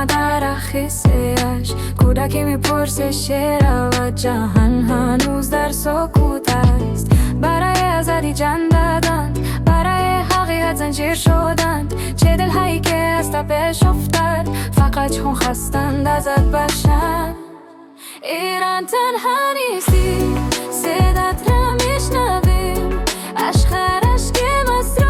در خیسه‌اش کودکی میپرسه چرا و جهان هنوز در سکوت است. برای ازدی جان دادند، برای حقیقت زنجیر شدند. چه دلهایی که از تپش افتاد فقط چون خستند ازت باشن. ایران تنها نیستی، صدات را میشنویم. اشخرش که مصر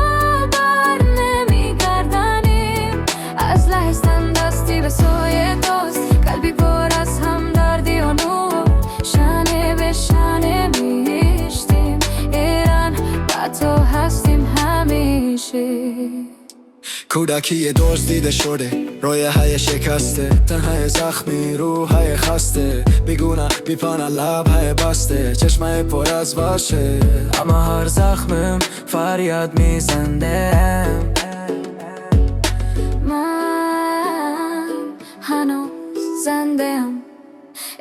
بار نمیگردانیم. از لحظه دستی به سوی دوست، قلبی پر از همدردی و نور. شانه به شانه میشتیم، ایران با تو هستیم همیشه. کودکی دزدیده شده، رویه شکسته، تنهای زخمی، روحای خسته. بیگونه بیپانه لبهای بسته، چشمه پر از باشه. اما هر زخمم فریاد میزنم. من هنوز زنده‌ام.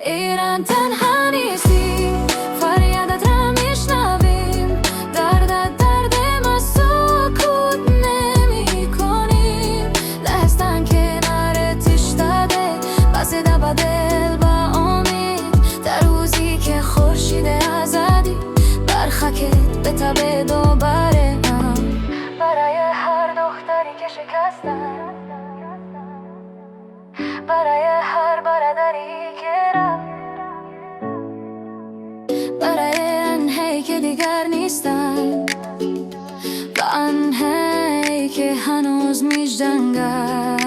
ایران تنها نیستی، فریادت را میشنویم. درد ما سکوت نمی کنیم. لحظه کنارت ایستاده، بسیده با دل با امید. در روزی که خورشید آزادی بر خاکت بتابه دوباره. برای هر دختری که شکستن، برای هر برادری که رفت، برای آنهایی که دیگر نیستن و آنهایی که هنوز می‌جنگن.